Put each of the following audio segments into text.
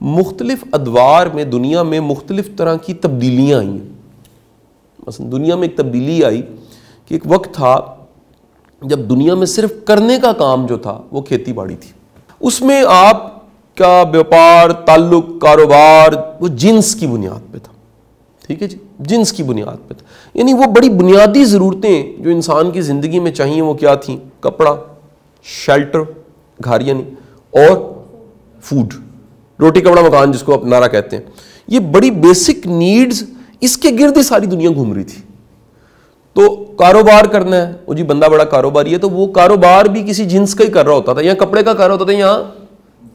مختلف ادوار میں دنیا میں مختلف طرح کی تبدیلیاں آئی ہیں. مثلا دنیا میں ایک تبدیلی آئی کہ ایک وقت تھا جب دنیا میں صرف کرنے کا کام جو تھا وہ کھیتی باڑی تھی. اس میں آپ کا بیوپار، تعلق، کاروبار وہ جنس کی بنیاد پہ تھا. ٹھیک ہے جی، جنس کی بنیاد پہ تھا. یعنی وہ بڑی بنیادی ضرورتیں جو انسان کی زندگی میں چاہیے وہ کیا تھیں؟ کپڑا، شیلٹر، گھر یعنی، اور فوڈ، روٹی کپڑا مکان جس کو آپ نعرہ کہتے ہیں. یہ بڑی بیسک نیڈز، اس کے گرد ساری دنیا گھوم رہی تھی. تو کاروبار کرنا ہے، وہ جی بندہ بڑا کاروباری ہے تو وہ کاروبار بھی کسی جنس کا ہی کر رہا ہوتا تھا. یا کپڑے کا کر رہا ہوتا تھا، یا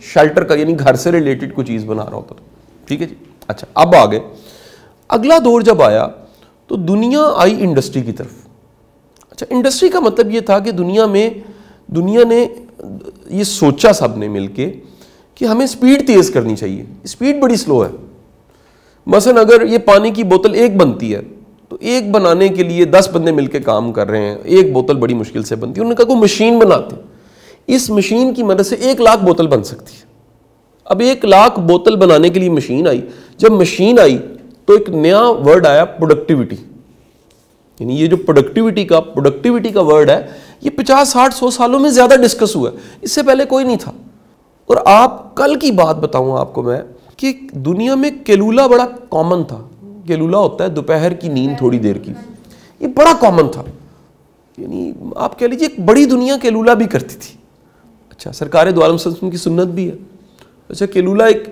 شیلٹر کا یعنی گھر سے ریلیٹڈ کوئی چیز بنا رہا ہوتا تھا. ٹھیک ہے جی. اچھا اب آگے اگلا دور جب آیا تو دنیا آئی انڈسٹری کی طرف. اچھا انڈسٹری کا مطلب یہ تھا کہ دنیا نے یہ سوچا سب نے مل کے کہ ہمیں سپیڈ تیز کرنی چاہیے. سپیڈ بڑی سلو ہے. مثلا اگر یہ پانی کی بوتل ایک بنتی ہے تو ایک بنانے کے لیے 10 بندے مل کے کام کر رہے ہیں. ایک بوتل بڑی مشکل سے بنتی ہے. انہوں نے کہا کوئی مشین بناتے ہیں، اس مشین کی مدد سے 1 لاکھ بوتل بن سکتی ہے. اب 1 لاکھ بوتل بنانے کے لیے مشین آئی. جب مشین آئی تو ایک نیا ورڈ آیا پروڈکٹیوٹی. یعنی یہ جو پروڈکٹیوٹی کا ورڈ ہے یہ 50 60 100 سالوں میں زیادہ ڈسکس ہوا ہے. اس سے پہلے کوئی نہیں تھا. اور آپ کل کی بات بتاؤں آپ کو میں کہ دنیا میں کیلولا بڑا کامن تھا. کیلولا ہوتا ہے دوپہر کی نیند تھوڑی دیر کی. یہ بڑا کامن تھا. یعنی آپ کہہ لیجیے ایک بڑی دنیا کیلولا بھی کرتی تھی. اچھا سرکار دو عالم صلی اللہ علیہ وسلم کی سنت بھی ہے. اچھا کیلولا ایک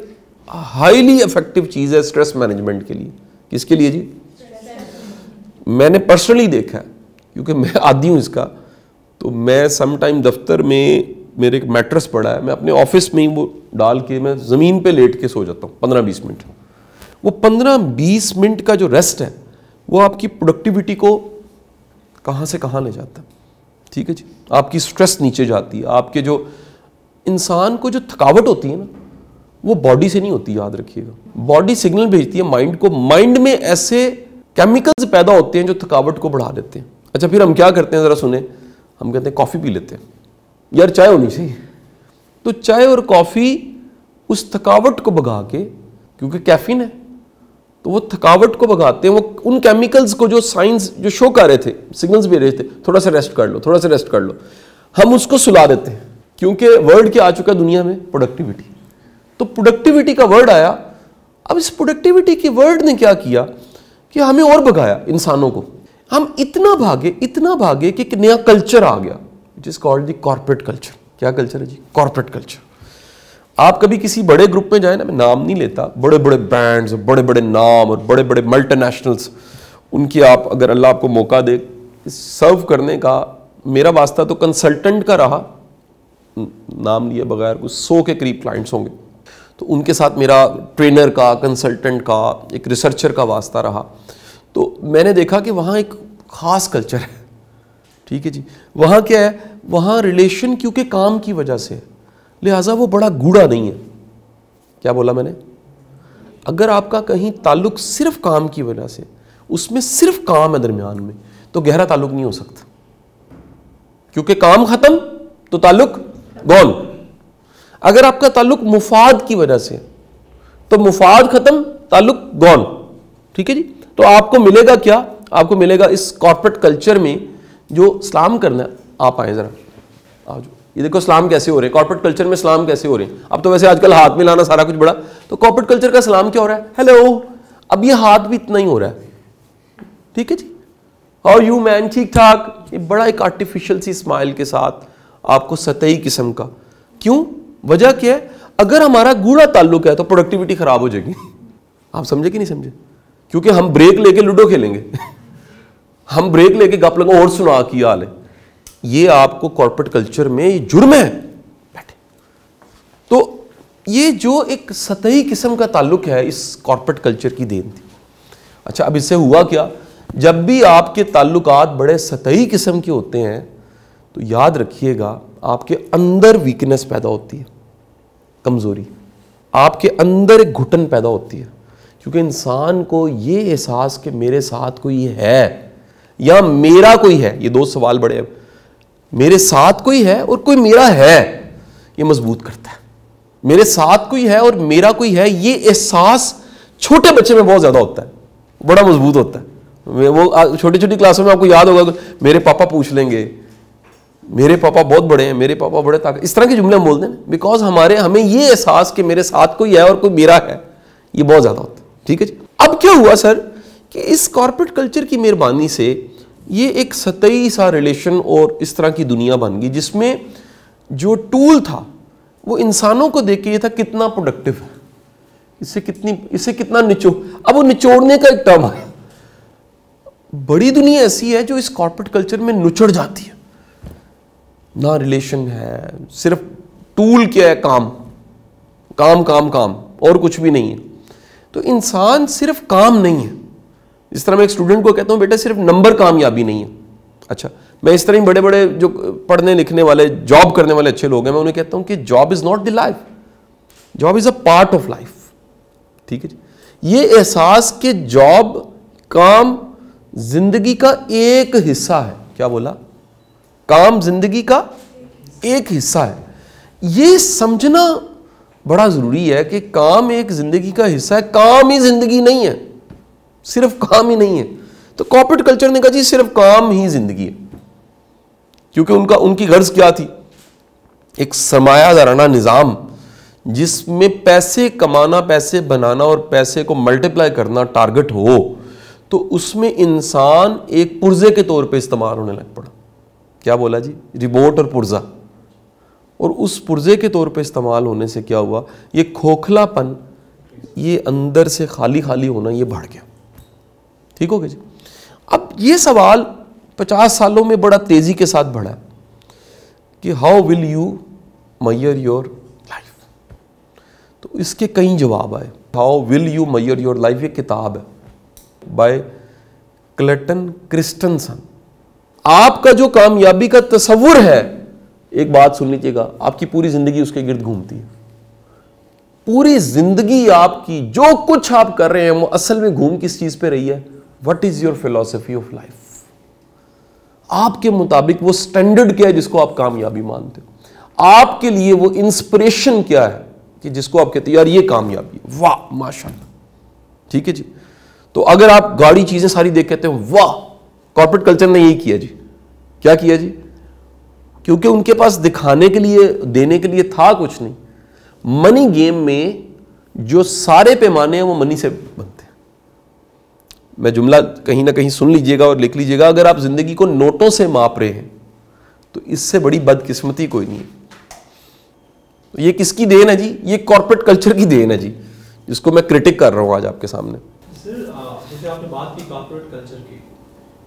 ہائیلی افیکٹو چیز ہے اسٹریس مینجمنٹ کے لیے. کس کے لیے جی؟ میں نے پرسنلی دیکھا ہے کیونکہ میں عادی ہوں اس کا. تو میں سم ٹائم دفتر میں میرے ایک میٹرس پڑا ہے، میں اپنے آفس میں ہی وہ ڈال کے میں زمین پہ لیٹ کے سو جاتا ہوں 15-20 منٹ. وہ 15-20 منٹ کا جو ریسٹ ہے وہ آپ کی پروڈکٹیوٹی کو کہاں سے کہاں لے جاتا ہے. ٹھیک ہے جی. آپ کی سٹریس نیچے جاتی ہے. آپ کے جو انسان کو جو تھکاوٹ ہوتی ہے نا وہ باڈی سے نہیں ہوتی، یاد رکھیے گا. باڈی سگنل بھیجتی ہے مائنڈ کو. مائنڈ میں ایسے کیمیکلز پیدا ہوتے ہیں جو تھکاوٹ کو بڑھا دیتے ہیں. اچھا پھر ہم کیا کرتے ہیں ذرا سنیں. ہم کہتے ہیں کافی پی لیتے ہیں. یار چائے ہونی چاہیے. تو چائے اور کافی اس تھکاوٹ کو بھگا کے، کیونکہ کیفین ہے تو وہ تھکاوٹ کو بھگاتے ہیں. وہ ان کیمیکلز کو جو سائنس جو شو کر رہے تھے، سگنلز بھی رہے تھے، تھوڑا سا ریسٹ کر لو، تھوڑا سا ریسٹ کر لو، ہم اس کو سلا دیتے ہیں. کیونکہ ورڈ کیا آ چکا دنیا میں؟ پروڈکٹیوٹی. تو پروڈکٹیوٹی کا ورڈ آیا. اب اس پروڈکٹیوٹی کے ورڈ نے کیا کیا کہ ہمیں اور بھگایا انسانوں کو. ہم اتنا بھاگے کہ ایک نیا کلچر آ گیا which is called the corporate culture. کیا کلچر ہے جی؟ Corporate culture. آپ کبھی کسی بڑے گروپ میں جائیں نا، میں نام نہیں لیتا، بڑے بڑے برانڈز، بڑے بڑے نام اور بڑے بڑے ملٹی نیشنلز، ان کی آپ اگر اللہ آپ کو موقع دے سرو کرنے کا، میرا واسطہ تو کنسلٹنٹ کا رہا، نام لیے بغیر کچھ 100 کے قریب کلائنٹس ہوں گے. تو ان کے ساتھ میرا ٹرینر کا، کنسلٹنٹ کا، ایک ریسرچر کا واسطہ رہا. تو میں نے دیکھا کہ وہاں ایک خاص کلچر ہے. ٹھیک ہے جی. وہاں کیا ہے؟ وہاں ریلیشن کیونکہ کام کی وجہ سے، لہٰذا وہ بڑا گوڑا نہیں ہے. کیا بولا میں نے؟ اگر آپ کا کہیں تعلق صرف کام کی وجہ سے، اس میں صرف کام ہے درمیان میں، تو گہرا تعلق نہیں ہو سکتا. کیونکہ کام ختم تو تعلق گون. اگر آپ کا تعلق مفاد کی وجہ سے تو مفاد ختم، تعلق گون. ٹھیک ہے جی. تو آپ کو ملے گا کیا؟ آپ کو ملے گا اس کارپوریٹ کلچر میں جو سلام کرنا ہے. آپ آئیں ذرا، آ جاؤ. یہ دیکھو سلام کیسے ہو رہے ہیں کارپوریٹ کلچر میں. سلام کیسے ہو رہے ہیں؟ اب تو ویسے آج کل ہاتھ ملانا سارا کچھ بڑا، تو کارپوریٹ کلچر کا سلام کیا ہو رہا ہے؟ ہیلو. اب یہ ہاتھ بھی اتنا ہی ہو رہا ہے. ٹھیک ہے جی. How you mean? ٹھیک ٹھاک. یہ بڑا ایک آرٹیفیشل سی اسمائل کے ساتھ آپ کو سطحی قسم کا. کیوں؟ وجہ کیا ہے؟ اگر ہمارا گوڑا تعلق ہے تو پروڈکٹیوٹی خراب ہو جائے گی. آپ سمجھے کہ نہیں سمجھے؟ کیونکہ ہم بریک لے کے لوڈو کھیلیں گے ہم بریک لے کے گپ لگا اور سنا کی حال ہے. یہ آپ کو کارپوریٹ کلچر میں یہ جرم ہے. تو یہ جو ایک سطحی قسم کا تعلق ہے اس کارپوریٹ کلچر کی دین تھی. اچھا اب اس سے ہوا کیا؟ جب بھی آپ کے تعلقات بڑے سطحی قسم کے ہوتے ہیں تو یاد رکھیے گا آپ کے اندر ویکنس پیدا ہوتی ہے، کمزوری. آپ کے اندر ایک گھٹن پیدا ہوتی ہے. کیونکہ انسان کو یہ احساس کہ میرے ساتھ کوئی ہے یا میرا کوئی ہے، یہ 2 سوال بڑے ہیں. میرے ساتھ کوئی ہے اور کوئی میرا ہے، یہ مضبوط کرتا ہے. میرے ساتھ کوئی ہے اور میرا کوئی ہے، یہ احساس چھوٹے بچے میں بہت زیادہ ہوتا ہے، بڑا مضبوط ہوتا ہے. وہ چھوٹی چھوٹی کلاسوں میں آپ کو یاد ہوگا میرے پاپا پوچھ لیں گے، میرے پاپا بہت بڑے ہیں، میرے پاپا بڑے طاقت، اس طرح کے جملے ہم بولتے ہیں بیکاز ہمیں یہ احساس کہ میرے ساتھ کوئی ہے اور کوئی میرا ہے، یہ بہت زیادہ ہوتا ہے. ٹھیک ہے جی. اب کیا ہوا سر کہ اس کارپوریٹ کلچر کی مہربانی سے یہ ایک سطحی سا ریلیشن اور اس طرح کی دنیا بن گئی جس میں جو ٹول تھا وہ انسانوں کو دیکھ کے یہ تھا کتنا پروڈکٹیو ہے، اسے کتنا اب وہ نچوڑنے کا ایک ٹرم ہے. بڑی دنیا ایسی ہے جو اس کارپوریٹ کلچر میں نچڑ جاتی ہے، نہ ریلیشن ہے، صرف ٹول کیا ہے، کام کام کام کام اور کچھ بھی نہیں ہے. تو انسان صرف کام نہیں ہے. اس طرح میں ایک اسٹوڈنٹ کو کہتا ہوں بیٹا صرف نمبر کامیابی نہیں ہے. اچھا میں اس طرح ہی بڑے بڑے جو پڑھنے لکھنے والے جاب کرنے والے اچھے لوگ ہیں میں انہیں کہتا ہوں کہ job is not the life, job is a part of life. ٹھیک ہے جی. یہ احساس کہ جاب کام زندگی کا ایک حصہ ہے. کیا بولا؟ کام زندگی کا ایک حصہ ہے. یہ سمجھنا بڑا ضروری ہے کہ کام ایک زندگی کا حصہ ہے، کام ہی زندگی نہیں ہے، صرف کام ہی نہیں ہے. تو کارپوریٹ کلچر نے کہا جی صرف کام ہی زندگی ہے، کیونکہ ان کی غرض کیا تھی؟ ایک سرمایہ دارانہ نظام جس میں پیسے کمانا، پیسے بنانا اور پیسے کو ملٹیپلائی کرنا ٹارگٹ ہو، تو اس میں انسان ایک پرزے کے طور پہ استعمال ہونے لگ پڑا. کیا بولا جی؟ ریموٹ اور پرزا. اور اس پرزے کے طور پہ استعمال ہونے سے کیا ہوا؟ یہ کھوکھلا پن، یہ اندر سے خالی خالی ہونا، یہ بڑھ گیا. ٹھیک ہو گیا جی. اب یہ سوال 50 سالوں میں بڑا تیزی کے ساتھ بڑھا ہے کہ how will you measure your life. تو اس کے کئی جواب آئے. How will you measure your life یہ کتاب ہے بائی کلیٹن کرسٹنسن. آپ کا جو کامیابی کا تصور ہے، ایک بات سن لیجیے گا، آپ کی پوری زندگی اس کے گرد گھومتی ہے. پوری زندگی آپ کی جو کچھ آپ کر رہے ہیں وہ اصل میں گھوم کس چیز پہ رہی ہے؟ What is your philosophy of life. آپ کے مطابق وہ سٹینڈرڈ کیا ہے جس کو آپ کامیابی مانتے ہو؟ آپ کے لیے وہ انسپریشن کیا ہے کہ جس کو آپ کہتے ہیں یار یہ کامیابی ہے، واہ ماشاءاللہ. ٹھیک ہے جی. تو اگر آپ گاڑی چیزیں ساری دیکھ کہتے ہیں واہ، کارپوریٹ کلچر نے یہی کیا جی. کیا کیا جی؟ کیونکہ ان کے پاس دکھانے کے لیے، دینے کے لیے تھا کچھ نہیں. منی گیم میں جو سارے پیمانے ہیں وہ منی سے بنتے ہیں. میں جملہ کہیں نہ کہیں سن لیجئے گا اور لکھ لیجئے گا، اگر آپ زندگی کو نوٹوں سے ماپ رہے ہیں تو اس سے بڑی بدقسمتی کوئی نہیں ہے. یہ کس کی دین ہے جی؟ یہ کارپوریٹ کلچر کی دین ہے جی، جس کو میں کرٹک کر رہا ہوں آج آپ کے سامنے. سر جیسے آپ نے بات کی کارپوریٹ کلچر کی،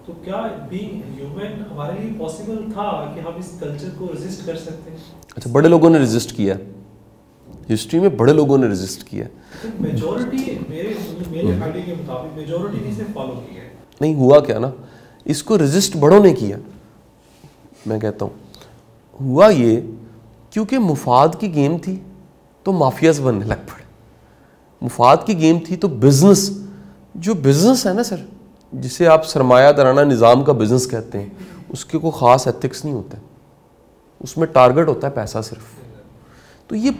تو کیا بینگ ہیومن ہمارے لیے پاسبل تھا کہ ہم اس کلچر کو ریزسٹ کر سکتے ہیں؟ اچھا بڑے لوگوں نے ریزسٹ کیا، ہسٹری میں بڑے لوگوں نے ریزسٹ کیا. میجورٹی میرے آئیڈیا کے مطابق میجورٹی نے اسے فالو کیا ہے. نہیں ہوا کیا نا، اس کو ریزسٹ بڑوں نے کیا. میں کہتا ہوں ہوا یہ کیونکہ مفاد کی گیم تھی تو مافیاز بننے لگ پڑے. مفاد کی گیم تھی تو بزنس، جو بزنس ہے نا سر، جسے آپ سرمایہ دارانہ نظام کا بزنس کہتے ہیں، اس کے کوئی خاص ایتھکس نہیں ہوتا ہے، اس میں ٹارگٹ ہوتا ہے پیسہ صرف. تو یہ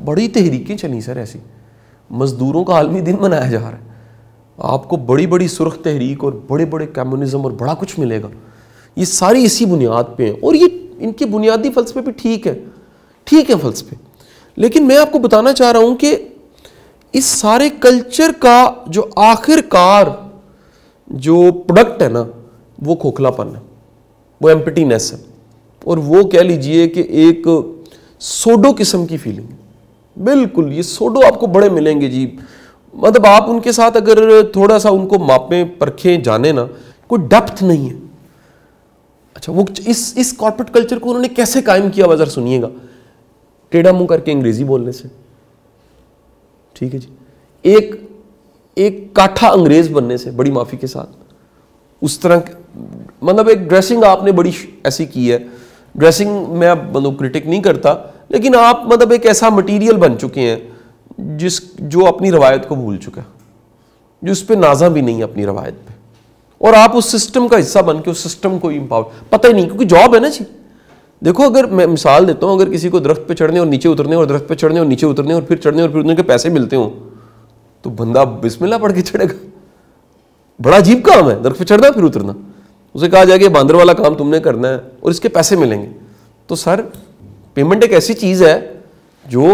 بڑی تحریکیں چلیں سر ایسی، مزدوروں کا عالمی دن منایا جا رہا ہے، آپ کو بڑی بڑی سرخ تحریک اور بڑے بڑے کمیونزم اور بڑا کچھ ملے گا. یہ ساری اسی بنیاد پہ ہیں، اور یہ ان کے بنیادی فلسفے بھی ٹھیک ہے فلسفے. لیکن میں آپ کو بتانا چاہ رہا ہوں کہ اس سارے کلچر کا جو آخر کار جو پروڈکٹ ہے نا وہ کھوکھلا پن ہے، وہ ایمپٹینس ہے، اور وہ کہہ لیجئے کہ ایک سوڈو قسم کی فیلنگ ہے. بالکل یہ سوڈو آپ کو بڑے ملیں گے جی، مطلب آپ ان کے ساتھ اگر تھوڑا سا ان کو ماپیں پرکھیں جانے نا، کوئی ڈیپتھ نہیں ہے. اچھا وہ اس کارپوریٹ کلچر کو انہوں نے کیسے قائم کیا ذرا سنیے گا. ٹیڑھا منہ کر کے انگریزی بولنے سے، ٹھیک ہے جی، ایک کاٹھا انگریز بننے سے، بڑی معافی کے ساتھ، اس طرح مطلب ایک ڈریسنگ آپ نے بڑی ایسی کی ہے. ڈریسنگ میں اب مطلب کرٹک نہیں کرتا، لیکن آپ مطلب ایک ایسا مٹیریل بن چکے ہیں جو اپنی روایت کو بھول چکا ہے، جو اس پہ نازاں بھی نہیں ہے اپنی روایت پہ، اور آپ اس سسٹم کا حصہ بن کے اس سسٹم کو امپاور، پتہ ہی نہیں کیونکہ جاب ہے نا جی، دیکھو اگر میں مثال دیتا ہوں, اگر کسی کو درخت پہ چڑھنے اور نیچے اترنے اور درخت پہ چڑھنے اور نیچے اترنے اور پھر چڑھنے اور پھر اترنے کے پیسے ملتے ہوں تو بندہ بسم اللہ پڑھ کے چڑھے گا. بڑا عجیب کام ہے درخت پہ چڑھنا پھر اترنا. اسے کہا جائے کہ باندر والا کام تم نے کرنا ہے اور اس کے پیسے ملیں گے. تو سر پیمنٹ ایک ایسی چیز ہے جو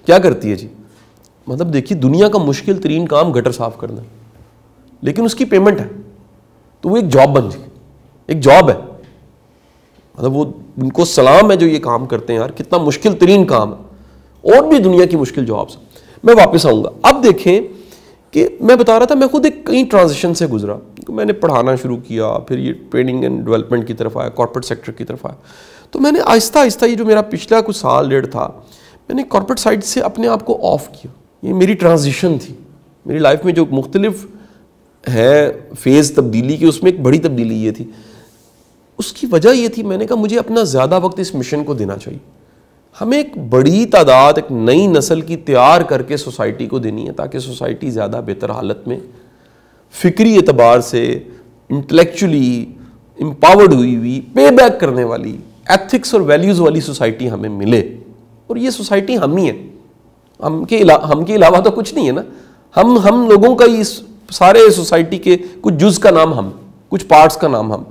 کیا کرتی ہے جی, مطلب دیکھیے دنیا کا مشکل ترین کام گٹر صاف کرنا ہے, لیکن اس کی پیمنٹ ہے تو وہ ایک جاب بن جائے, ایک جاب ہے. مطلب وہ ان کو سلام ہے جو یہ کام کرتے ہیں, یار کتنا مشکل ترین کام ہے, اور بھی دنیا کی مشکل جابس. میں واپس آؤں گا. اب دیکھیں کہ میں بتا رہا تھا میں خود ایک کئی ٹرانزیشن سے گزرا. میں نے پڑھانا شروع کیا, پھر یہ ٹریننگ اینڈ ڈیولپمنٹ کی طرف آیا, کارپوریٹ سیکٹر کی طرف آیا. تو میں نے آہستہ آہستہ یہ جو میرا پچھلا کچھ سال ڈیڑھ تھا, میں نے کارپوریٹ سائڈ سے اپنے آپ کو آف کیا. یہ میری ٹرانزیشن تھی میری لائف میں جو مختلف ہے فیز تبدیلی کی, اس میں ایک بڑی تبدیلی یہ تھی. اس کی وجہ یہ تھی میں نے کہا مجھے اپنا زیادہ وقت اس مشن کو دینا چاہیے. ہمیں ایک بڑی تعداد, ایک نئی نسل کی تیار کر کے سوسائٹی کو دینی ہے تاکہ سوسائٹی زیادہ بہتر حالت میں, فکری اعتبار سے, انٹلیکچولی امپاورڈ ہوئی پے بیک کرنے والی, ایتھکس اور ویلیوز والی سوسائٹی ہمیں ملے. اور یہ سوسائٹی ہم ہی ہے, ہم کے علاوہ تو کچھ نہیں ہے نا. ہم لوگوں کا, اس سارے سوسائٹی کے کچھ جز کا نام ہم, کچھ پارٹس کا نام ہم.